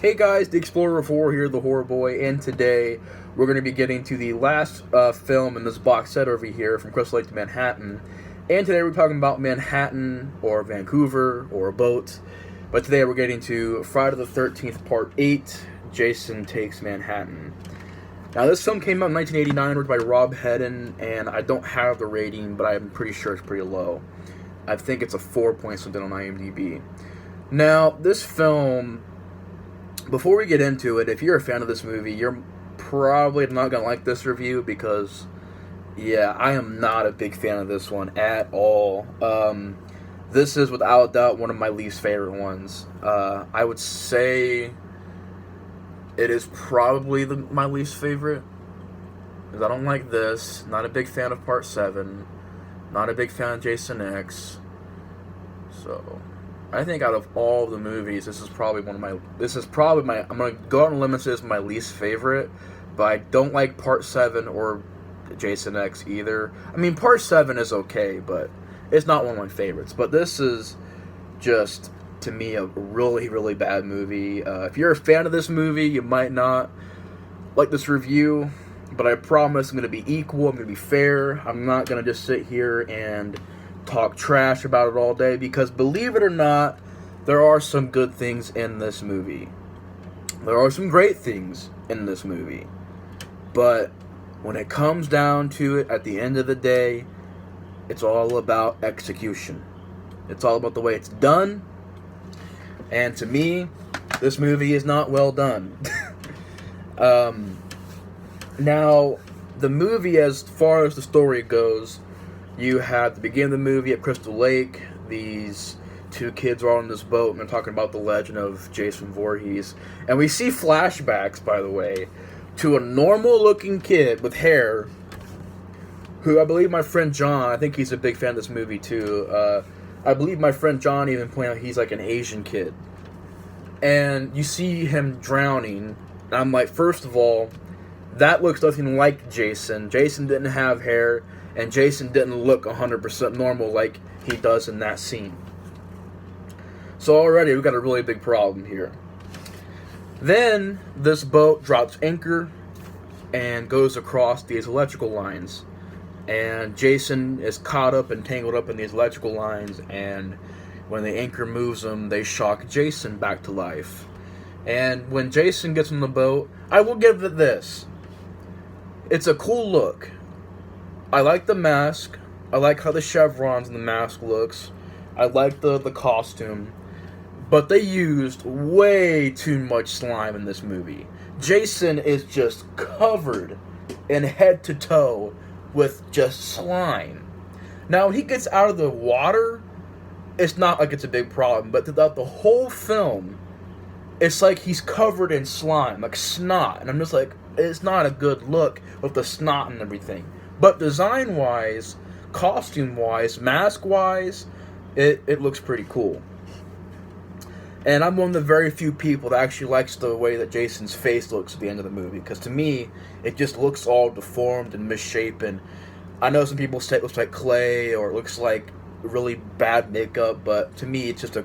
Hey guys, the Explorer 4 here, the Horror Boy, and today we're going to be getting to the last film in this box set over here, From Crystal Lake to Manhattan. And today we're talking about Manhattan, or Vancouver, or a boat. But today we're getting to Friday the 13th, Part 8, Jason Takes Manhattan. Now this film came out in 1989, written by Rob Hedden, and I don't have the rating, but I'm pretty sure it's pretty low. I think it's a 4 point something on IMDb. Now, this film, before we get into it, if you're a fan of this movie, you're probably not going to like this review because, yeah, I am not a big fan of this one at all. This is, without a doubt, one of my least favorite ones. I would say it is probably my least favorite, because I don't like this. Not a big fan of Part 7. Not a big fan of Jason X. So I think out of all the movies, this is probably I'm gonna go out on a limb and say this is my least favorite, but I don't like Part 7 or Jason X either. I mean, Part 7 is okay, but it's not one of my favorites. But this is just, to me, a really, really bad movie. If you're a fan of this movie, you might not like this review, but I promise I'm going to be equal, I'm going to be fair. I'm not going to just sit here and talk trash about it all day, because believe it or not, there are some good things in this movie. There are some great things in this movie. But when it comes down to it, at the end of the day, it's all about execution. It's all about the way it's done. And to me, this movie is not well done. Now, the movie, as far as the story goes, you have the beginning of the movie at Crystal Lake. These two kids are on this boat, and they're talking about the legend of Jason Voorhees. And we see flashbacks, by the way, to a normal-looking kid with hair, who I believe my friend John, I think he's a big fan of this movie, too. I believe my friend John even pointed out he's like an Asian kid. And you see him drowning, and I'm like, first of all, that looks nothing like Jason. Jason didn't have hair, and Jason didn't look 100% normal like he does in that scene. So already we've got a really big problem here. Then this boat drops anchor and goes across these electrical lines. And Jason is caught up and tangled up in these electrical lines, and when the anchor moves them, they shock Jason back to life. And when Jason gets on the boat, I will give it this. It's a cool look. I like the mask. I like how the chevrons in the mask looks. I like the costume. But they used way too much slime in this movie. Jason is just covered in head to toe with just slime. Now, when he gets out of the water, it's not like it's a big problem. But throughout the whole film, it's like he's covered in slime, like snot. And I'm just like, it's not a good look with the snot and everything. But design-wise, costume-wise, mask-wise, it looks pretty cool. And I'm one of the very few people that actually likes the way that Jason's face looks at the end of the movie. Because to me, it just looks all deformed and misshapen. I know some people say it looks like clay or it looks like really bad makeup. But to me, it's just a...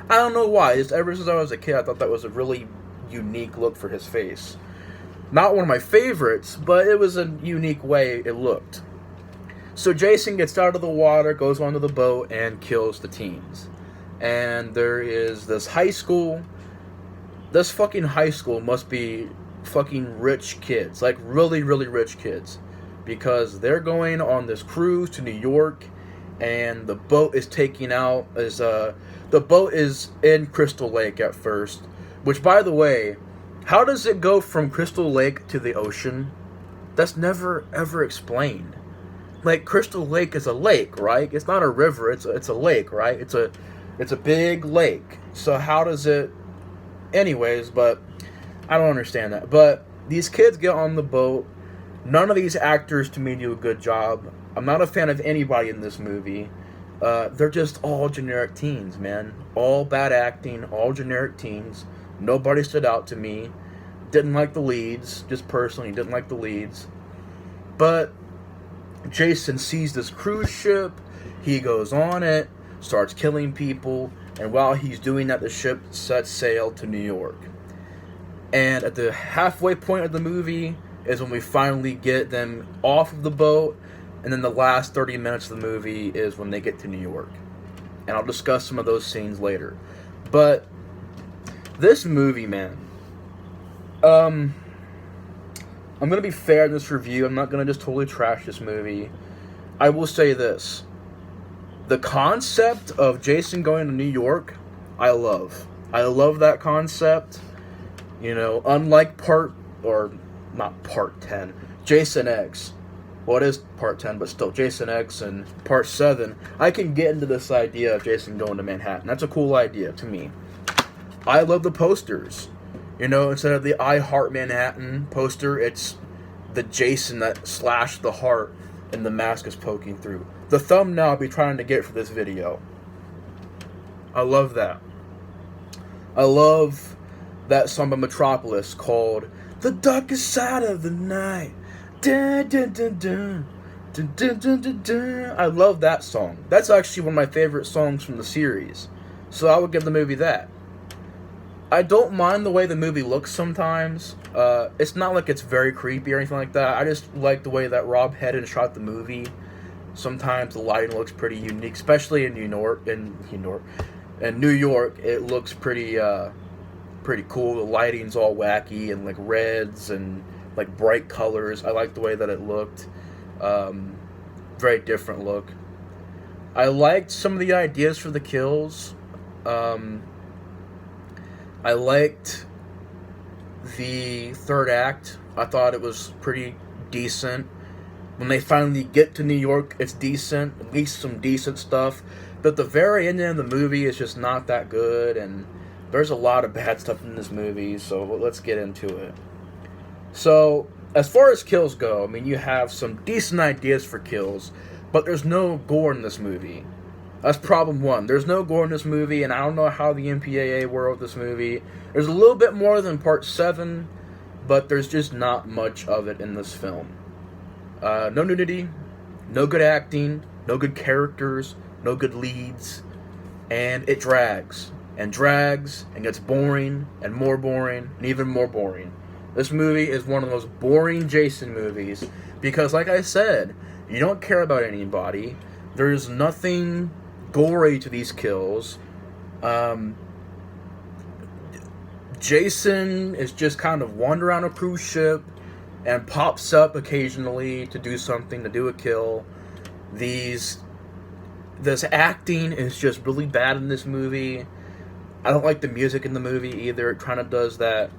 I don't know why. Just ever since I was a kid, I thought that was a really unique look for his face. Not one of my favorites, but it was a unique way it looked. So Jason gets out of the water, goes onto the boat, and kills the teens. And there is this high school. This fucking high school must be fucking rich kids. Like, really, really rich kids. Because they're going on this cruise to New York, and the boat is taking out... the boat is in Crystal Lake at first. Which, by the way... How does it go from Crystal Lake to the ocean? That's never, ever explained. Like, Crystal Lake is a lake, right? It's not a river, it's a lake, right? It's a big lake. So how does it... Anyways, but I don't understand that. But these kids get on the boat. None of these actors, to me, do a good job. I'm not a fan of anybody in this movie. They're just all generic teens, man. All bad acting, all generic teens. Nobody stood out to me. Didn't like the leads. Just personally, didn't like the leads. But Jason sees this cruise ship. He goes on it, starts killing people, and while he's doing that, the ship sets sail to New York. And at the halfway point of the movie is when we finally get them off of the boat, and then the last 30 minutes of the movie is when they get to New York. And I'll discuss some of those scenes later. But this movie, man, I'm going to be fair in this review. I'm not going to just totally trash this movie. I will say this. The concept of Jason going to New York, I love. I love that concept. You know, unlike not part 10, Jason X. Well, it is part 10, but still, Jason X and part 7, I can get into this idea of Jason going to Manhattan. That's a cool idea to me. I love the posters. You know, instead of the I Heart Manhattan poster, it's the Jason that slashed the heart and the mask is poking through. The thumbnail I'll be trying to get for this video. I love that. I love that song by Metropolis called The Darkest Side of the Night. Dun, dun, dun, dun. Dun, dun, dun, dun, dun. I love that song. That's actually one of my favorite songs from the series. So I would give the movie that. I don't mind the way the movie looks sometimes. It's not like it's very creepy or anything like that. I just like the way that Rob Hedden shot the movie. Sometimes the lighting looks pretty unique, especially in New York. In New York, it looks pretty cool. The lighting's all wacky and like reds and like bright colors. I like the way that it looked. Very different look. I liked some of the ideas for the kills. I liked the third act. I thought it was pretty decent. When they finally get to New York, it's decent. At least some decent stuff. But the very end of the movie is just not that good. And there's a lot of bad stuff in this movie. So let's get into it. So, as far as kills go, I mean, you have some decent ideas for kills. But there's no gore in this movie. That's problem one. There's no gore in this movie, and I don't know how the MPAA were with this movie. There's a little bit more than part 7, but there's just not much of it in this film. No nudity, no good acting, no good characters, no good leads, and it drags, and gets boring, and even more boring. This movie is one of the most boring Jason movies, because like I said, you don't care about anybody. There's nothing gory to these kills. Jason is just kind of wandering around a cruise ship and pops up occasionally to do something, to do a kill. This acting is just really bad in this movie. I don't like the music in the movie either. It kind of does that.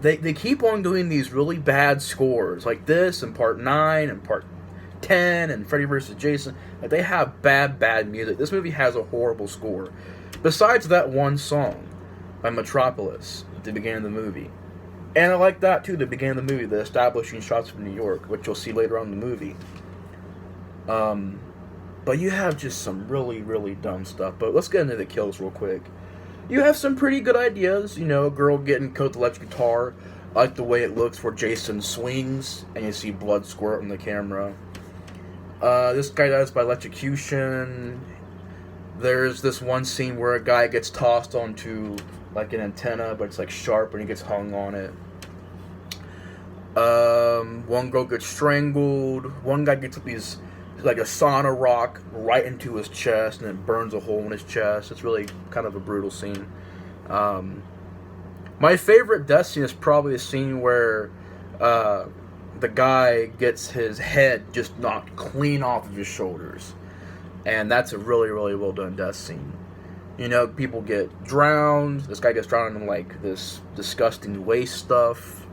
They keep on doing these really bad scores, like this and part 9 and part 10 and Freddy vs. Jason. Like, they have bad music. This movie has a horrible score. Besides that one song by Metropolis at the beginning of the movie. And I like that too, the beginning of the movie, the establishing shots of New York, which you'll see later on in the movie. But you have just some really, really dumb stuff. But let's get into the kills real quick. You have some pretty good ideas. You know, a girl getting killed with an electric guitar. I like the way it looks where Jason swings and you see blood squirt on the camera. This guy dies by electrocution. There's this one scene where a guy gets tossed onto like an antenna, but it's like sharp and he gets hung on it. One girl gets strangled. One guy gets these like a sauna rock right into his chest and it burns a hole in his chest. It's really kind of a brutal scene. My favorite death scene is probably the scene where the guy gets his head just knocked clean off of his shoulders. And that's a really, really well done death scene. You know, people get drowned. This guy gets drowned in like this disgusting waste stuff.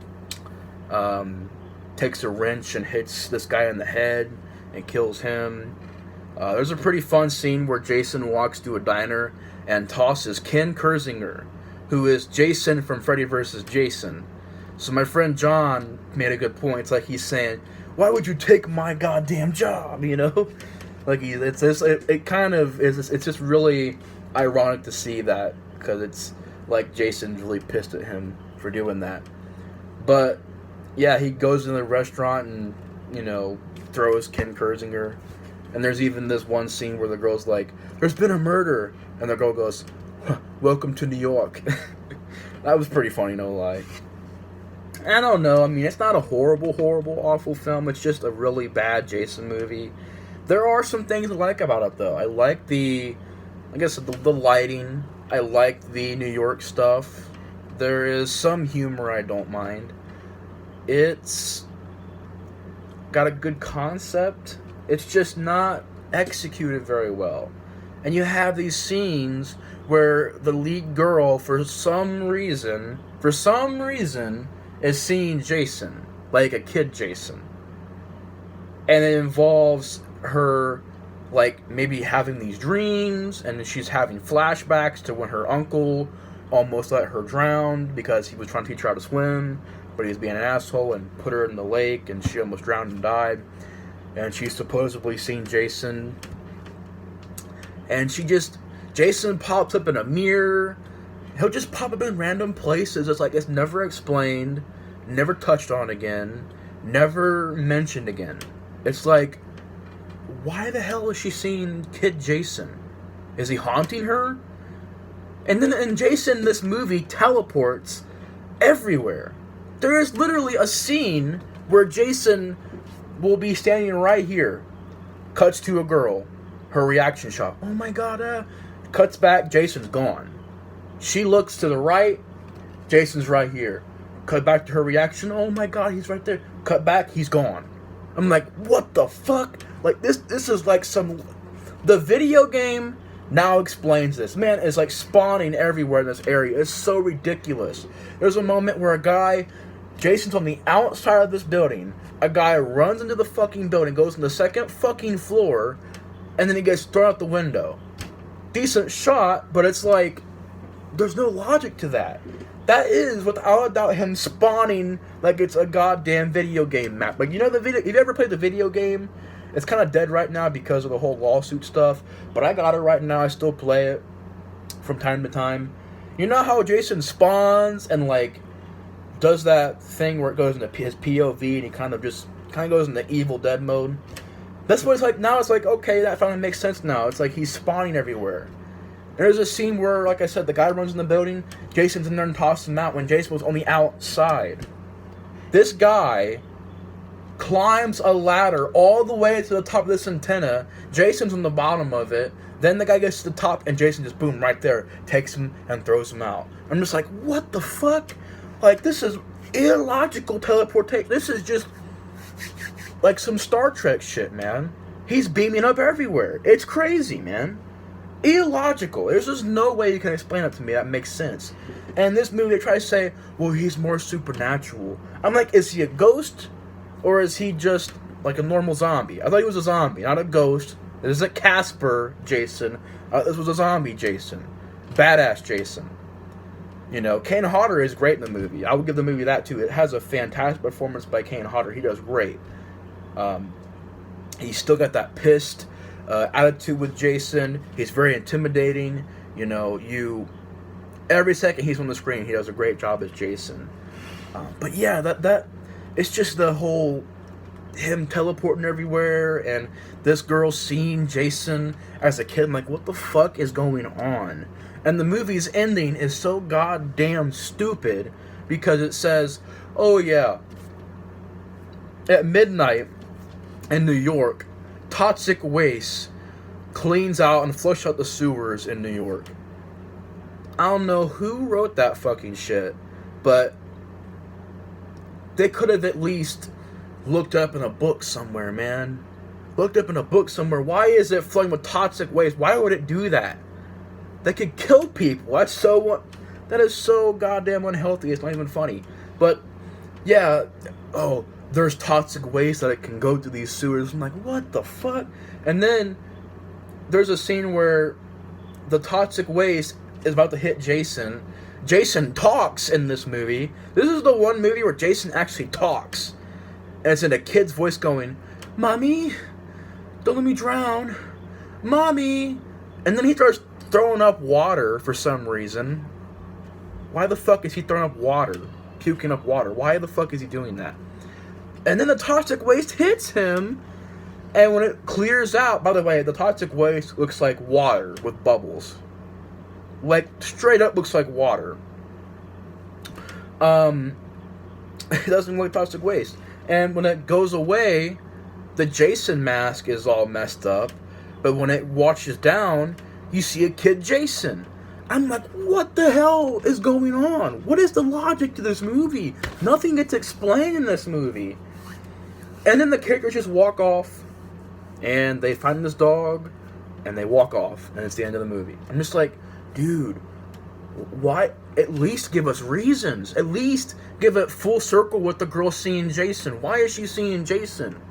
Takes a wrench and hits this guy in the head and kills him. There's a pretty fun scene where Jason walks to a diner and tosses Ken Kersinger, who is Jason from Freddy vs. Jason. So my friend John made a good point. It's like he's saying, "Why would you take my goddamn job?" You know, like it's just really ironic to see that, because it's like Jason's really pissed at him for doing that. But yeah, he goes in the restaurant and, you know, throws Ken Kersinger. And there's even this one scene where the girl's like, "There's been a murder," and the girl goes, "Welcome to New York." That was pretty funny, no lie. I don't know. I mean, it's not a horrible, awful film. It's just a really bad Jason movie. There are some things I like about it, though. I like the lighting. I like the New York stuff. There is some humor I don't mind. It's got a good concept. It's just not executed very well. And you have these scenes where the lead girl, for some reason, is seeing Jason, like a kid Jason. And it involves her, like, maybe having these dreams, and she's having flashbacks to when her uncle almost let her drown because he was trying to teach her how to swim, but he was being an asshole and put her in the lake, and she almost drowned and died. And she's supposedly seen Jason. And Jason pops up in a mirror. He'll just pop up in random places. It's like, it's never explained, never touched on again, never mentioned again. It's like, why the hell is she seeing kid Jason? Is he haunting her? And then Jason in this movie teleports everywhere. There is literally a scene where Jason will be standing right here. Cuts to a girl. Her reaction shot. Oh my god. Cuts back. Jason's gone. She looks to the right. Jason's right here. Cut back to her reaction. Oh my god, he's right there. Cut back. He's gone. I'm like, what the fuck? Like, this is like some... The video game now explains this. Man, it's like spawning everywhere in this area. It's so ridiculous. There's a moment where Jason's on the outside of this building. A guy runs into the fucking building, goes on the second fucking floor, and then he gets thrown out the window. Decent shot, but it's like, there's no logic to that. That is, without a doubt, him spawning like it's a goddamn video game map. Like, if you ever played the video game, it's kind of dead right now because of the whole lawsuit stuff, but I got it right now. I still play it from time to time. You know how Jason spawns and, like, does that thing where it goes into his POV and he kind of goes into Evil Dead mode? That's what it's like now. It's like, okay, that finally makes sense now. It's like he's spawning everywhere. There's a scene where, like I said, the guy runs in the building, Jason's in there and tosses him out when Jason was on the outside. This guy climbs a ladder all the way to the top of this antenna. Jason's on the bottom of it. Then the guy gets to the top and Jason just, boom, right there, takes him and throws him out. I'm just like, what the fuck? Like, this is illogical teleportation. This is just like some Star Trek shit, man. He's beaming up everywhere. It's crazy, man. Illogical. There's just no way you can explain it to me that makes sense. And in this movie, they try to say, well, he's more supernatural. I'm like, is he a ghost? Or is he just like a normal zombie? I thought he was a zombie, not a ghost. This isn't Casper Jason. This was a zombie Jason. Badass Jason. Kane Hodder is great in the movie. I would give the movie that too. It has a fantastic performance by Kane Hodder. He does great. He's still got that pissed attitude with Jason. He's very intimidating. Every second he's on the screen, he does a great job as Jason. But yeah, that it's just the whole him teleporting everywhere and this girl seeing Jason as a kid. I'm like, what the fuck is going on? And the movie's ending is so goddamn stupid because it says, oh yeah, at midnight in New York, toxic waste cleans out and flushes out the sewers in New York. I don't know who wrote that fucking shit, but they could have at least looked up in a book somewhere, man. Looked up in a book somewhere. Why is it flooding with toxic waste? Why would it do that? That could kill people. That is so goddamn unhealthy. It's not even funny. But yeah, there's toxic waste that it can go through these sewers. I'm like, what the fuck? And then there's a scene where the toxic waste is about to hit Jason. Jason talks in this movie. This is the one movie where Jason actually talks. And it's in a kid's voice going, Mommy, don't let me drown. Mommy. And then he starts throwing up water for some reason. Why the fuck is he throwing up water? Puking up water. Why the fuck is he doing that? And then the toxic waste hits him. And when it clears out, by the way, the toxic waste looks like water with bubbles. Like, straight up looks like water. It doesn't look like toxic waste. And when it goes away, the Jason mask is all messed up. But when it washes down, you see a kid Jason. I'm like, what the hell is going on? What is the logic to this movie? Nothing gets explained in this movie. And then the characters just walk off, and they find this dog, and they walk off, and it's the end of the movie. I'm just like, dude, why? At least give us reasons. At least give it full circle with the girl seeing Jason. Why is she seeing Jason?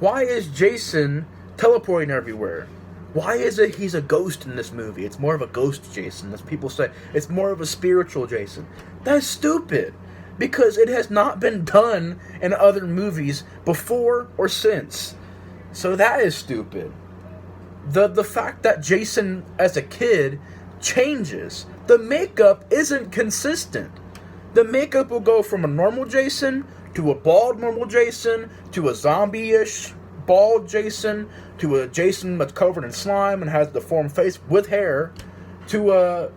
Why is Jason teleporting everywhere? Why is it he's a ghost in this movie? It's more of a ghost Jason, as people say. It's more of a spiritual Jason. That's stupid. Because it has not been done in other movies before or since. So that is stupid. The fact that Jason, as a kid, changes. The makeup isn't consistent. The makeup will go from a normal Jason to a bald normal Jason to a zombie-ish bald Jason to a Jason that's covered in slime and has the deformed face with hair to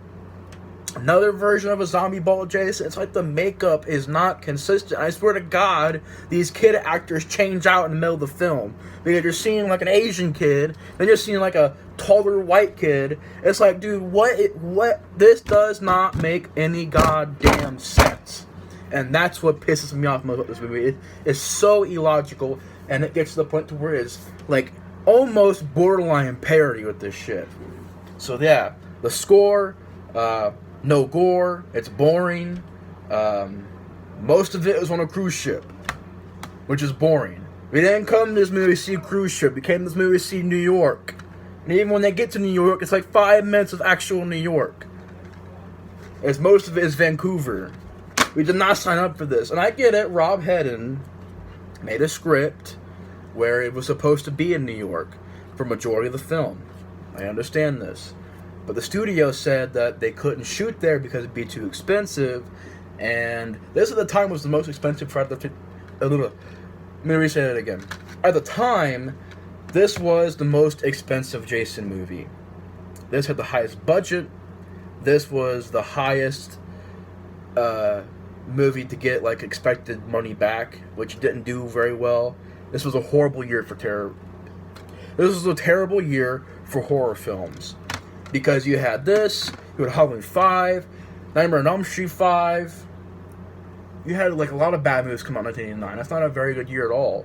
another version of a zombie bald Jason. It's like the makeup is not consistent. I swear to God, these kid actors change out in the middle of the film. Because you're seeing like an Asian kid, then you're seeing like a taller white kid. It's like, dude, what? This does not make any goddamn sense. And that's what pisses me off most about this movie. It is so illogical, and it gets to the point to where it's like almost borderline parody with this shit. So yeah, the score, no gore, it's boring. Most of it was on a cruise ship, which is boring. We didn't come to this movie to see a cruise ship. We came to this movie to see New York. And even when they get to New York, it's like 5 minutes of actual New York. As most of it is Vancouver. We did not sign up for this. And I get it, Rob Hedden made a script where it was supposed to be in New York for majority of the film. I understand this. But the studio said that they couldn't shoot there because it'd be too expensive. And this at the time was the most expensive part of the... Let me re-say that again. At the time, this was the most expensive Jason movie. This had the highest budget. This was the highest movie to get like expected money back, which didn't do very well. This was a horrible year for terror. This was a terrible year for horror films. Because you had this, you had Halloween 5, Nightmare on Elm Street 5. You had like a lot of bad movies come out in 1989. That's not a very good year at all.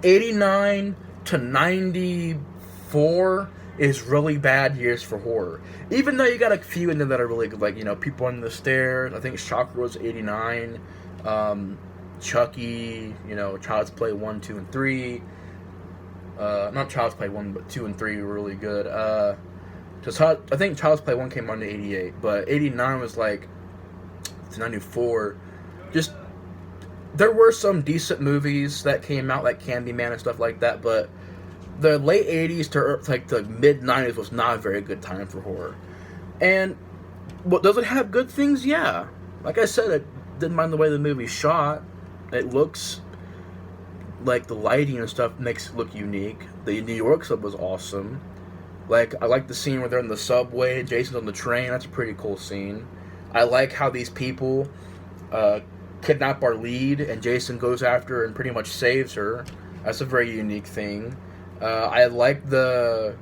89 to 94 is really bad years for horror. Even though you got a few in there that are really good, like, you know, People Under the Stairs. I think Shocker was 89. Chucky, you know, Child's Play 1, 2, and 3. Not Child's Play 1, but 2 and 3 were really good. I think Child's Play 1 came out in 88, but 89 was like to 94. Just, there were some decent movies that came out, like Candyman and stuff like that, but the late 80s to like the mid 90s was not a very good time for horror. And what does it have good things? Yeah. Like I said, I didn't mind the way the movie shot. It looks like the lighting and stuff makes it look unique. The New York sub was awesome. Like, I like the scene where they're in the subway, Jason's on the train. That's a pretty cool scene. I like how these people kidnap our lead, and Jason goes after her and pretty much saves her. That's a very unique thing. I like the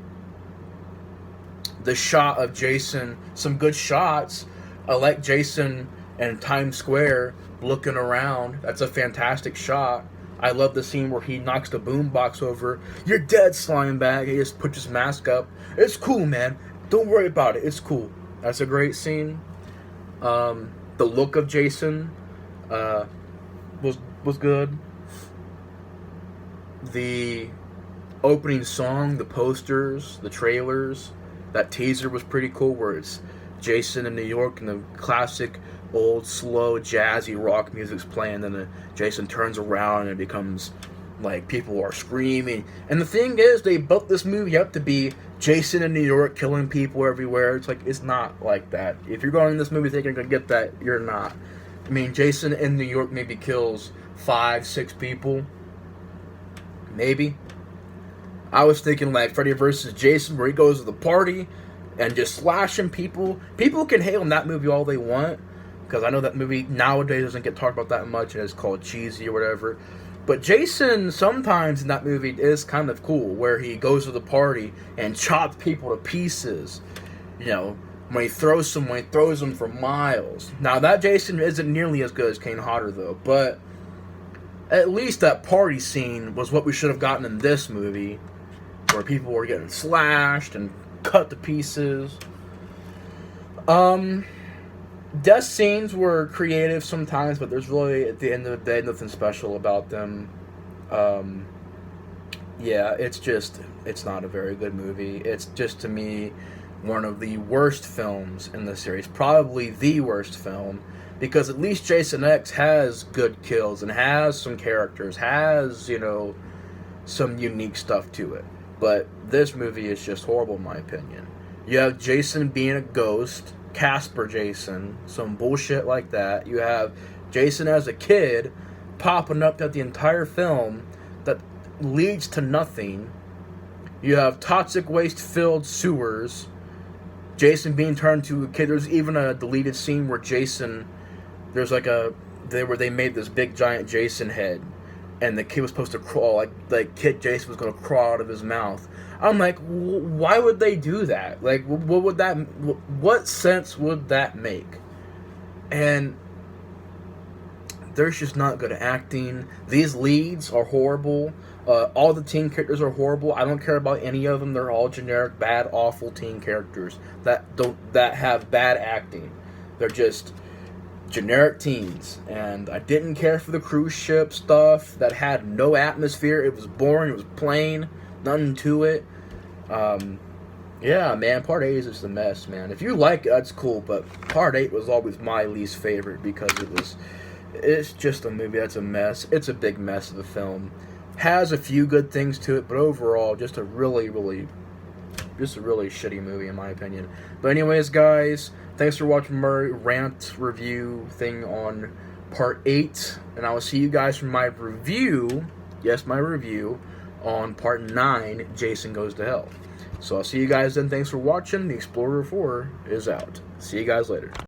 shot of Jason, some good shots. I like Jason in Times Square looking around. That's a fantastic shot. I love the scene where he knocks the boombox over. You're dead, slime bag. He just puts his mask up. It's cool, man. Don't worry about it. It's cool. That's a great scene. The look of Jason was good. The opening song, the posters, the trailers, that teaser was pretty cool, where it's Jason in New York and the classic old slow jazzy rock music's playing, then Jason turns around and it becomes like people are screaming. And the thing is, they built this movie up to be Jason in New York killing people everywhere. It's like, it's not like that. If you're going in this movie thinking you're gonna get that, you're not. I mean, Jason in New York maybe kills 5-6 people, maybe. I was thinking like Freddy vs. Jason, where he goes to the party and just slashing people. People can hate on that movie all they want, because I know that movie nowadays doesn't get talked about that much, and it's called cheesy or whatever. But Jason sometimes in that movie is kind of cool, where he goes to the party and chops people to pieces. You know, when he throws someone, he throws them for miles. Now that Jason isn't nearly as good as Kane Hodder though, but at least that party scene was what we should have gotten in this movie, where people were getting slashed and cut to pieces. Death scenes were creative sometimes, but there's really, at the end of the day, nothing special about them. Yeah, it's not a very good movie. It's just, to me, one of the worst films in the series. Probably the worst film, because at least Jason X has good kills and has some characters, has, some unique stuff to it. But this movie is just horrible in my opinion. You have Jason being a ghost, Casper Jason, some bullshit like that. You have Jason as a kid popping up at the entire film that leads to nothing. You have toxic waste filled sewers. Jason being turned to a kid. There's even a deleted scene where there's where they made this big giant Jason head, and the kid was supposed to crawl, like kid Jason was going to crawl out of his mouth. I'm like, why would they do that? Like, what sense would that make? And there's just not good acting. These leads are horrible. All the teen characters are horrible. I don't care about any of them. They're all generic, bad, awful teen characters that have bad acting. They're just generic teens. And I didn't care for the cruise ship stuff that had no atmosphere. It was boring. It was plain. Nothing to it. Yeah, man, Part 8 is just a mess, man. If you like it, that's cool, but Part 8 was always my least favorite because it's just a movie that's a mess. It's a big mess of a film. Has a few good things to it, but overall, just a really shitty movie in my opinion. But anyways, guys, thanks for watching my rant review thing on Part 8, and I will see you guys from my review, my review, on Part 9, Jason Goes to Hell. So I'll see you guys then. Thanks for watching. The Explorer 4 is out. See you guys later.